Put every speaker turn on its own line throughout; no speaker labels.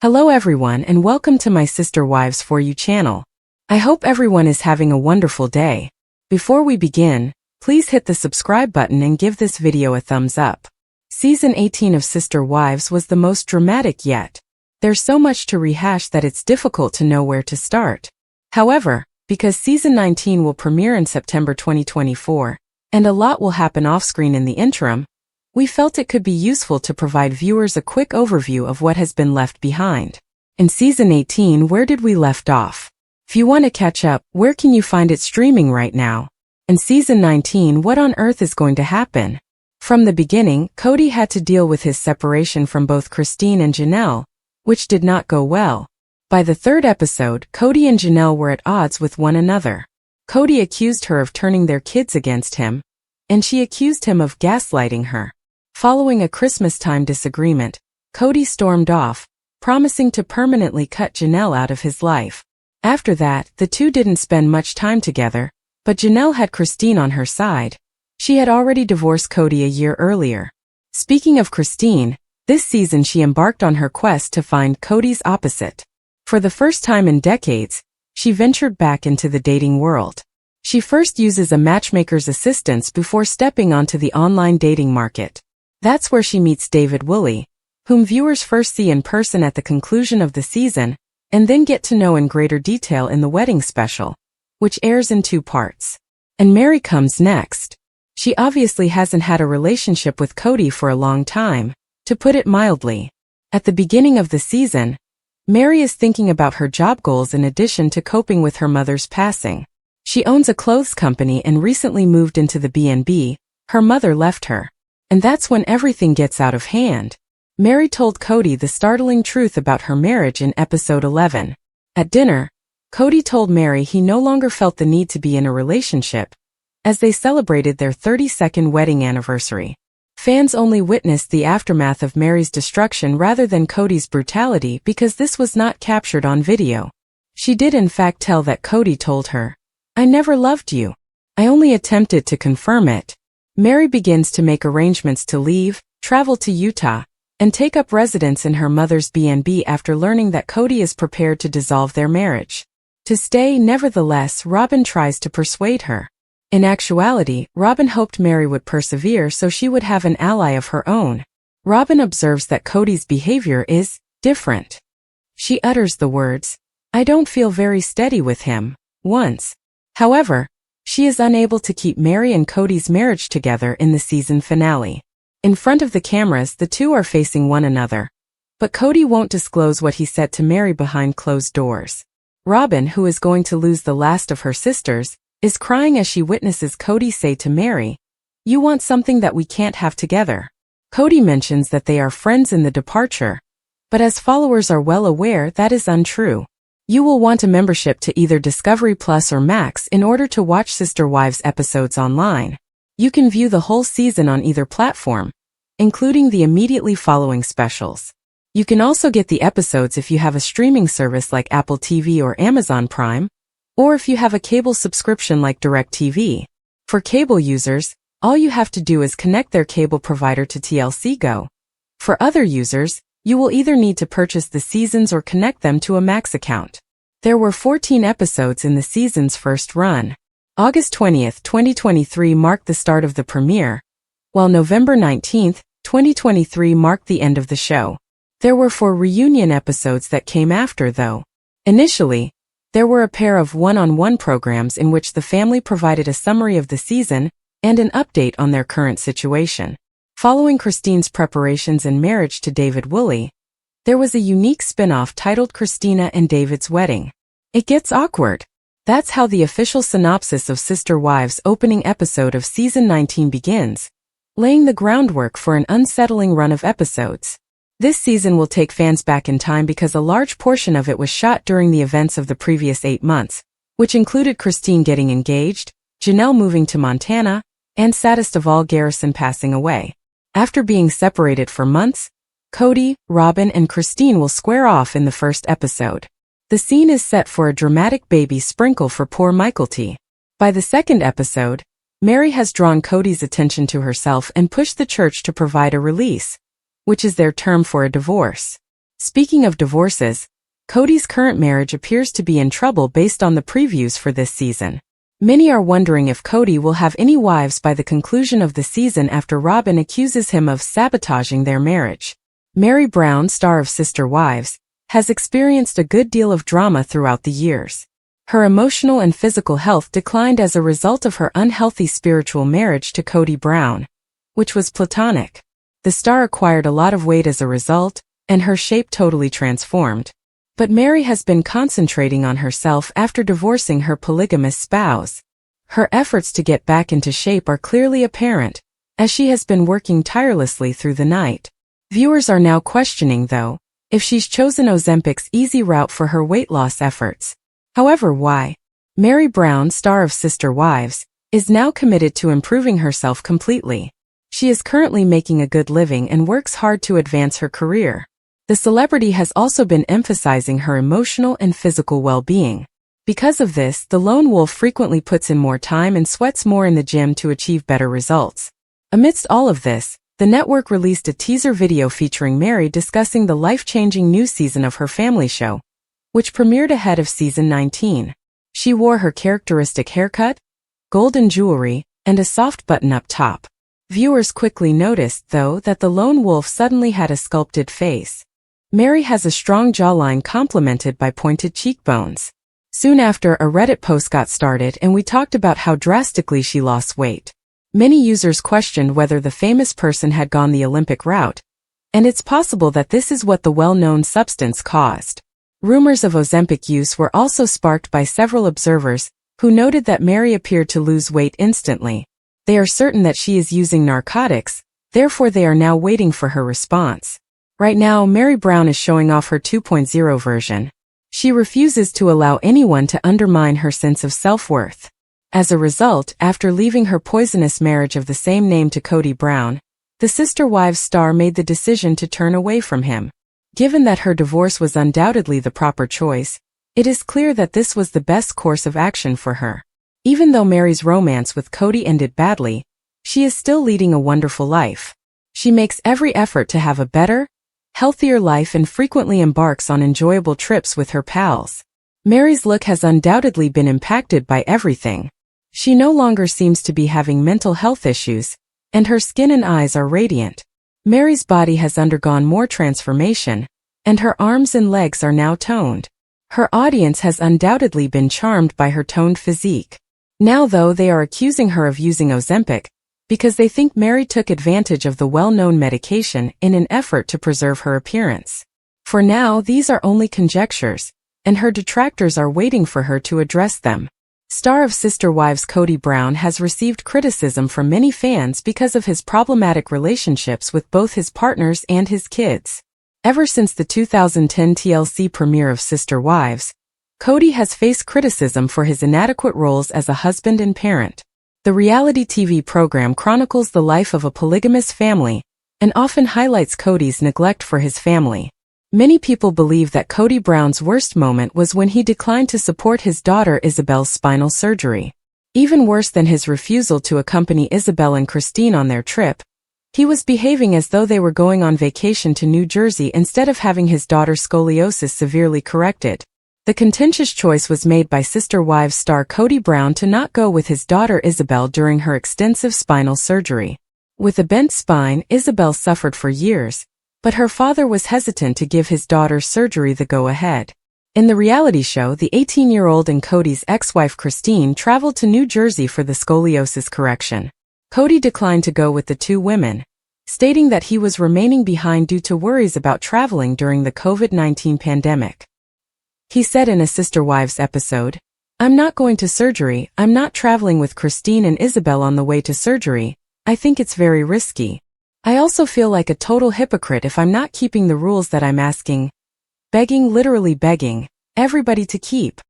Hello everyone and welcome to my Sister Wives For You channel. I hope everyone is having a wonderful day. Before we begin, please hit the subscribe button and give this video a thumbs up. Season 18 of Sister Wives was the most dramatic yet. There's so much to rehash that it's difficult to know where to start. However, because Season 19 will premiere in September 2024, and a lot will happen off-screen in the interim, we felt it could be useful to provide viewers a quick overview of what has been left behind. In Season 18, where did we left off? If you want to catch up, where can you find it streaming right now? In Season 19, what on earth is going to happen? From the beginning, Kody had to deal with his separation from both Christine and Janelle, which did not go well. By the third episode, Kody and Janelle were at odds with one another. Kody accused her of turning their kids against him, and she accused him of gaslighting her. Following a Christmas-time disagreement, Kody stormed off, promising to permanently cut Janelle out of his life. After that, the two didn't spend much time together, but Janelle had Christine on her side. She had already divorced Kody a year earlier. Speaking of Christine, this season she embarked on her quest to find Kody's opposite. For the first time in decades, she ventured back into the dating world. She first uses a matchmaker's assistance before stepping onto the online dating market. That's where she meets David Woolley, whom viewers first see in person at the conclusion of the season, and then get to know in greater detail in the wedding special, which airs in 2 parts. And Meri comes next. She obviously hasn't had a relationship with Kody for a long time, to put it mildly. At the beginning of the season, Meri is thinking about her job goals in addition to coping with her mother's passing. She owns a clothes company and recently moved into the B&B. Her mother left her. And that's when everything gets out of hand. Meri told Kody the startling truth about her marriage in episode 11. At dinner, Kody told Meri he no longer felt the need to be in a relationship, as they celebrated their 32nd wedding anniversary. Fans only witnessed the aftermath of Meri's destruction rather than Kody's brutality because this was not captured on video. She did in fact tell that Kody told her, "I never loved you. I only attempted to confirm it." Meri begins to make arrangements to leave, travel to Utah, and take up residence in her mother's B&B after learning that Kody is prepared to dissolve their marriage. To stay, nevertheless, Robyn tries to persuade her. In actuality, Robyn hoped Meri would persevere so she would have an ally of her own. Robyn observes that Kody's behavior is different. She utters the words, "I don't feel very steady with him," once. However, she is unable to keep Meri and Kody's marriage together in the season finale. In front of the cameras, the two are facing one another. But Kody won't disclose what he said to Meri behind closed doors. Robyn, who is going to lose the last of her sisters, is crying as she witnesses Kody say to Meri, "You want something that we can't have together." Kody mentions that they are friends in the departure, but as followers are well aware, that is untrue. You will want a membership to either Discovery Plus or Max in order to watch Sister Wives episodes online. You can view the whole season on either platform, including the immediately following specials. You can also get the episodes if you have a streaming service like Apple TV or Amazon Prime, or if you have a cable subscription like DirecTV. For cable users, all you have to do is connect their cable provider to TLC Go. For other users, you will either need to purchase the seasons or connect them to a Max account. There were 14 episodes in the season's first run. August 20th, 2023 marked the start of the premiere, while November 19th, 2023 marked the end of the show. There were 4 reunion episodes that came after though. Initially, there were a pair of one-on-one programs in which the family provided a summary of the season and an update on their current situation. Following Christine's preparations and marriage to David Woolley, there was a unique spin-off titled Christina and David's Wedding. It gets awkward. That's how the official synopsis of Sister Wives' opening episode of Season 19 begins, laying the groundwork for an unsettling run of episodes. This season will take fans back in time because a large portion of it was shot during the events of the previous 8 months, which included Christine getting engaged, Janelle moving to Montana, and saddest of all, Garrison passing away. After being separated for months, Kody, Robyn, and Christine will square off in the first episode. The scene is set for a dramatic baby sprinkle for poor Michael T. By the second episode, Meri has drawn Kody's attention to herself and pushed the church to provide a release, which is their term for a divorce. Speaking of divorces, Kody's current marriage appears to be in trouble based on the previews for this season. Many are wondering if Kody will have any wives by the conclusion of the season after Robyn accuses him of sabotaging their marriage. Meri Brown, star of Sister Wives, has experienced a good deal of drama throughout the years. Her emotional and physical health declined as a result of her unhealthy spiritual marriage to Kody Brown, which was platonic. The star acquired a lot of weight as a result, and her shape totally transformed. But Meri has been concentrating on herself after divorcing her polygamous spouse. Her efforts to get back into shape are clearly apparent, as she has been working tirelessly through the night. Viewers are now questioning, though, if she's chosen Ozempic's easy route for her weight loss efforts. However, why? Meri Brown, star of Sister Wives, is now committed to improving herself completely. She is currently making a good living and works hard to advance her career. The celebrity has also been emphasizing her emotional and physical well-being. Because of this, the lone wolf frequently puts in more time and sweats more in the gym to achieve better results. Amidst all of this, the network released a teaser video featuring Meri discussing the life-changing new season of her family show, which premiered ahead of season 19. She wore her characteristic haircut, golden jewelry, and a soft button-up top. Viewers quickly noticed, though, that the lone wolf suddenly had a sculpted face. Meri has a strong jawline complemented by pointed cheekbones. Soon after, a Reddit post got started and we talked about how drastically she lost weight. Many users questioned whether the famous person had gone the Olympic route, and it's possible that this is what the well-known substance caused. Rumors of Ozempic use were also sparked by several observers, who noted that Meri appeared to lose weight instantly. They are certain that she is using narcotics, therefore they are now waiting for her response. Right now, Meri Brown is showing off her 2.0 version. She refuses to allow anyone to undermine her sense of self-worth. As a result, after leaving her poisonous marriage of the same name to Kody Brown, the Sister Wives star made the decision to turn away from him. Given that her divorce was undoubtedly the proper choice, it is clear that this was the best course of action for her. Even though Meri's romance with Kody ended badly, she is still leading a wonderful life. She makes every effort to have a better, healthier life and frequently embarks on enjoyable trips with her pals. Meri's look has undoubtedly been impacted by everything. She no longer seems to be having mental health issues, and her skin and eyes are radiant. Meri's body has undergone more transformation, and her arms and legs are now toned. Her audience has undoubtedly been charmed by her toned physique. Now, though, they are accusing her of using Ozempic, because they think Meri took advantage of the well-known medication in an effort to preserve her appearance. For now, these are only conjectures, and her detractors are waiting for her to address them. Star of Sister Wives Kody Brown has received criticism from many fans because of his problematic relationships with both his partners and his kids. Ever since the 2010 TLC premiere of Sister Wives, Kody has faced criticism for his inadequate roles as a husband and parent. The reality TV program chronicles the life of a polygamous family and often highlights Kody's neglect for his family. Many people believe that Kody Brown's worst moment was when he declined to support his daughter Isabel's spinal surgery. Even worse than his refusal to accompany Isabel and Christine on their trip, he was behaving as though they were going on vacation to New Jersey instead of having his daughter's scoliosis severely corrected. The contentious choice was made by Sister Wives star Kody Brown to not go with his daughter Isabel during her extensive spinal surgery. With a bent spine, Isabel suffered for years, but her father was hesitant to give his daughter's surgery the go-ahead. In the reality show, the 18-year-old and Kody's ex-wife Christine traveled to New Jersey for the scoliosis correction. Kody declined to go with the two women, stating that he was remaining behind due to worries about traveling during the COVID-19 pandemic. He said in a Sister Wives episode, "I'm not going to surgery, I'm not traveling with Christine and Isabel on the way to surgery, I think it's very risky. I also feel like a total hypocrite if I'm not keeping the rules that I'm asking, literally begging, everybody to keep."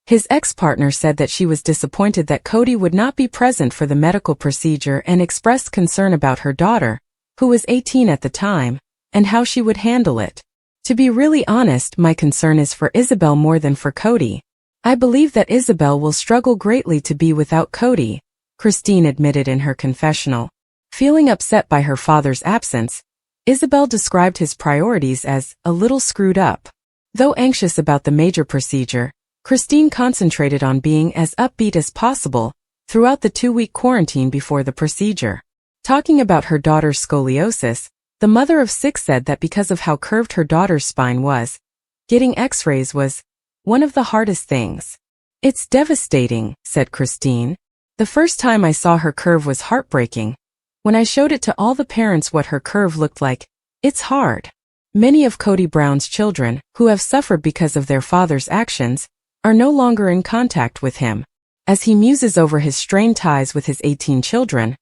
His ex-partner said that she was disappointed that Kody would not be present for the medical procedure and expressed concern about her daughter, who was 18 at the time, and how she would handle it. "To be really honest, my concern is for Isabel more than for Kody. I believe that Isabel will struggle greatly to be without Kody," Christine admitted in her confessional. Feeling upset by her father's absence, Isabel described his priorities as a little screwed up. Though anxious about the major procedure, Christine concentrated on being as upbeat as possible throughout the 2-week quarantine before the procedure. Talking about her daughter's scoliosis, the mother of 6 said that because of how curved her daughter's spine was, getting x-rays was one of the hardest things. "It's devastating," said Christine. "The first time I saw her curve was heartbreaking. When I showed it to all the parents what her curve looked like, it's hard." Many of Kody Brown's children, who have suffered because of their father's actions, are no longer in contact with him. As he muses over his strained ties with his 18 children,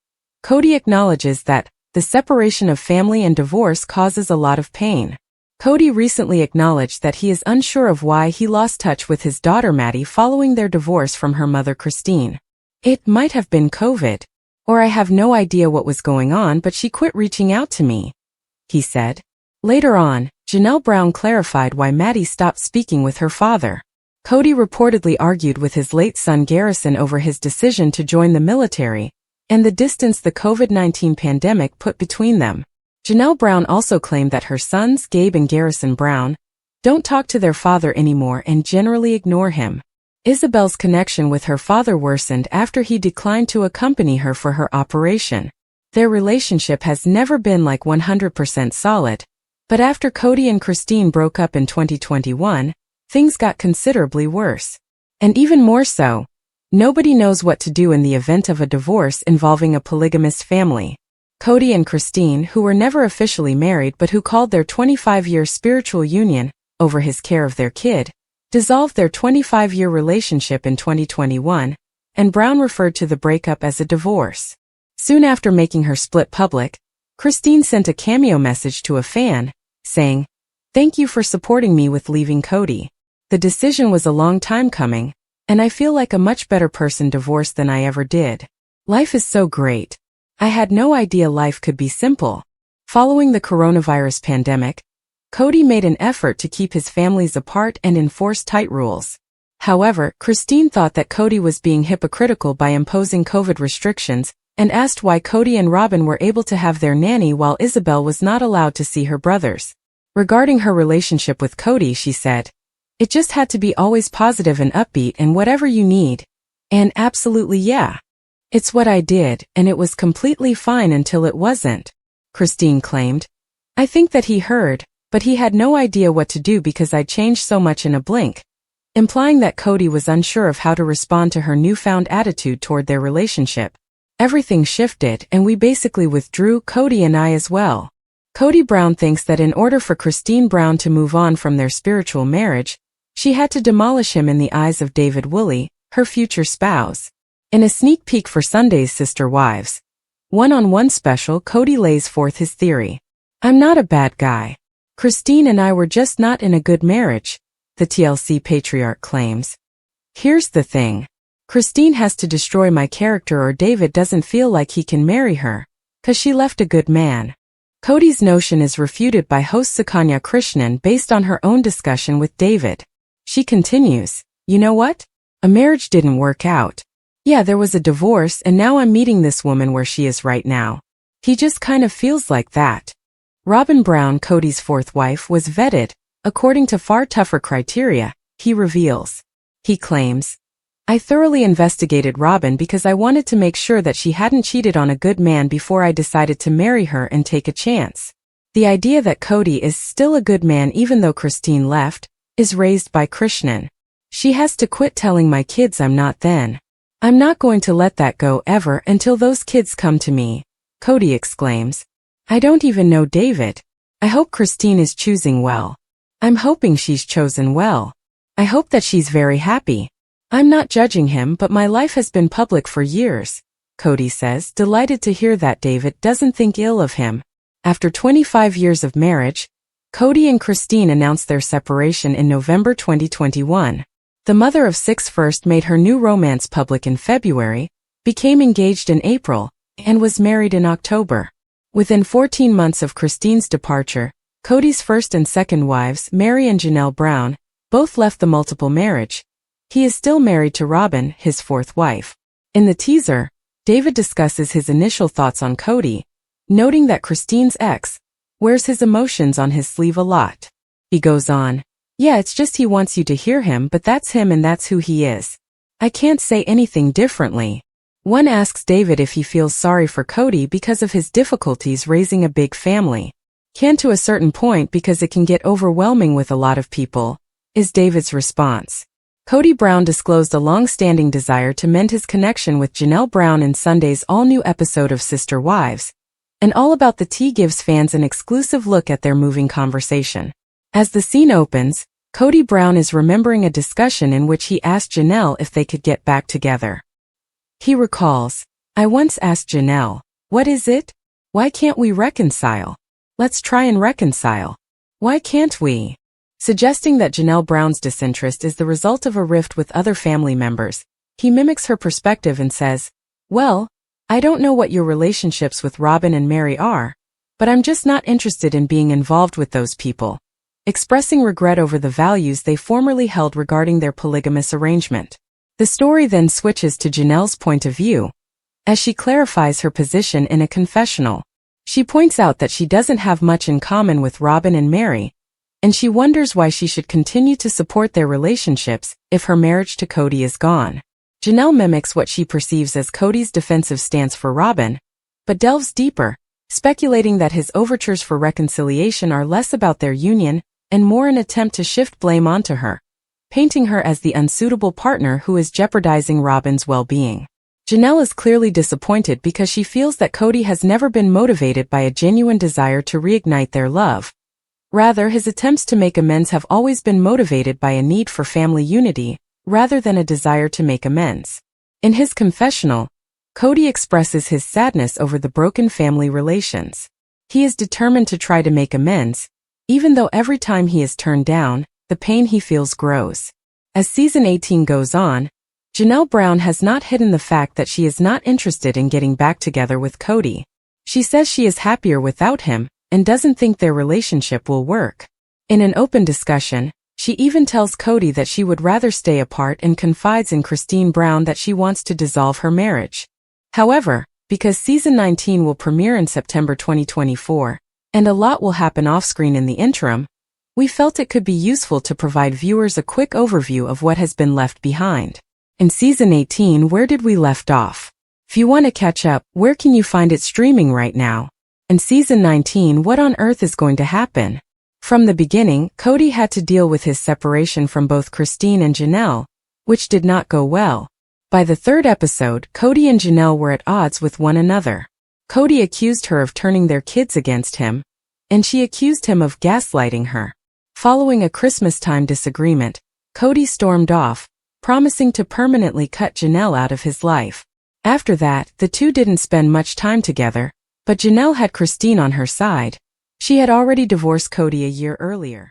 Kody acknowledges that the separation of family and divorce causes a lot of pain. Kody recently acknowledged that he is unsure of why he lost touch with his daughter Maddie following their divorce from her mother Christine. "It might have been COVID. Or I have no idea what was going on, but she quit reaching out to me," he said. Later on, Janelle Brown clarified why Maddie stopped speaking with her father. Kody reportedly argued with his late son Garrison over his decision to join the military and the distance the COVID-19 pandemic put between them. Janelle Brown also claimed that her sons, Gabe and Garrison Brown, don't talk to their father anymore and generally ignore him. Isabel's connection with her father worsened after he declined to accompany her for her operation. Their relationship has never been like 100% solid, but after Kody and Christine broke up in 2021, things got considerably worse. And even more so, nobody knows what to do in the event of a divorce involving a polygamous family. Kody and Christine, who were never officially married but who called their 25-year spiritual union over his care of their kid, dissolved their 25-year relationship in 2021, and Brown referred to the breakup as a divorce. Soon after making her split public, Christine sent a cameo message to a fan, saying, "Thank you for supporting me with leaving Kody. The decision was a long time coming, and I feel like a much better person divorced than I ever did. Life is so great. I had no idea life could be simple." Following the coronavirus pandemic, Kody made an effort to keep his families apart and enforce tight rules. However, Christine thought that Kody was being hypocritical by imposing COVID restrictions and asked why Kody and Robyn were able to have their nanny while Isabel was not allowed to see her brothers. Regarding her relationship with Kody, she said, "It just had to be always positive and upbeat and whatever you need. And absolutely yeah. It's what I did, and it was completely fine until it wasn't," Christine claimed. "I think that he heard, but he had no idea what to do because I changed so much in a blink," implying that Kody was unsure of how to respond to her newfound attitude toward their relationship. "Everything shifted and we basically withdrew, Kody and I as well." Kody Brown thinks that in order for Christine Brown to move on from their spiritual marriage, she had to demolish him in the eyes of David Woolley, her future spouse. In a sneak peek for Sunday's Sister Wives one-on-one special, Kody lays forth his theory. "I'm not a bad guy. Christine and I were just not in a good marriage," the TLC patriarch claims. "Here's the thing. Christine has to destroy my character or David doesn't feel like he can marry her, 'cause she left a good man." Kody's notion is refuted by host Sukanya Krishnan based on her own discussion with David. She continues, "You know what? A marriage didn't work out. Yeah, there was a divorce and now I'm meeting this woman where she is right now. He just kind of feels like that." Robyn Brown, Kody's fourth wife, was vetted, according to far tougher criteria, he reveals. He claims, "I thoroughly investigated Robyn because I wanted to make sure that she hadn't cheated on a good man before I decided to marry her and take a chance. The idea that Kody is still a good man even though Christine left is raised by Krishnan. She has to quit telling my kids I'm not then. I'm not going to let that go ever until those kids come to me," Kody exclaims. "I don't even know David. I hope Christine is choosing well. I'm hoping she's chosen well. I hope that she's very happy. I'm not judging him, but my life has been public for years," Kody says, delighted to hear that David doesn't think ill of him. After 25 years of marriage, Kody and Christine announced their separation in November 2021. The mother of 6 first made her new romance public in February, became engaged in April, and was married in October. Within 14 months of Christine's departure, Kody's first and second wives, Mary and Janelle Brown, both left the multiple marriage. He is still married to Robyn, his fourth wife. In the teaser, David discusses his initial thoughts on Kody, noting that Christine's ex, Wears his emotions on his sleeve a lot. He goes on, "Yeah, it's just he wants you to hear him, but that's him and that's who he is. I can't say anything differently." One asks David if he feels sorry for Kody because of his difficulties raising a big family. "Can to a certain point because it can get overwhelming with a lot of people," is David's response. Kody Brown disclosed a long-standing desire to mend his connection with Janelle Brown in Sunday's all-new episode of Sister Wives, and All About the Tea gives fans an exclusive look at their moving conversation. As the scene opens, Kody Brown is remembering a discussion in which he asked Janelle if they could get back together. He recalls, "I once asked Janelle, 'What is it? Why can't we reconcile? Let's try and reconcile. Why can't we?'" Suggesting that Janelle Brown's disinterest is the result of a rift with other family members. He mimics her perspective and says, "Well, I don't know what your relationships with Robyn and Mary are, but I'm just not interested in being involved with those people," expressing regret over the values they formerly held regarding their polygamous arrangement. The story then switches to Janelle's point of view, as she clarifies her position in a confessional. She points out that she doesn't have much in common with Robyn and Mary, and she wonders why she should continue to support their relationships if her marriage to Kody is gone. Janelle mimics what she perceives as Kody's defensive stance for Robyn, but delves deeper, speculating that his overtures for reconciliation are less about their union and more an attempt to shift blame onto her, painting her as the unsuitable partner who is jeopardizing Robyn's well-being. Janelle is clearly disappointed because she feels that Kody has never been motivated by a genuine desire to reignite their love. Rather, his attempts to make amends have always been motivated by a need for family unity, rather than a desire to make amends. In his confessional, Kody expresses his sadness over the broken family relations. He is determined to try to make amends, even though every time he is turned down, the pain he feels grows. As season 18 goes on, Janelle Brown has not hidden the fact that she is not interested in getting back together with Kody. She says she is happier without him, and doesn't think their relationship will work. In an open discussion, she even tells Kody that she would rather stay apart and confides in Christine Brown that she wants to dissolve her marriage. However, because season 19 will premiere in September 2024, and a lot will happen off-screen in the interim, we felt it could be useful to provide viewers a quick overview of what has been left behind. In season 18, where did we left off? If you want to catch up, where can you find it streaming right now? In season 19, what on earth is going to happen? From the beginning, Kody had to deal with his separation from both Christine and Janelle, which did not go well. By the third episode, Kody and Janelle were at odds with one another. Kody accused her of turning their kids against him, and she accused him of gaslighting her. Following a Christmas-time disagreement, Kody stormed off, promising to permanently cut Janelle out of his life. After that, the two didn't spend much time together, but Janelle had Christine on her side. She had already divorced Kody a year earlier.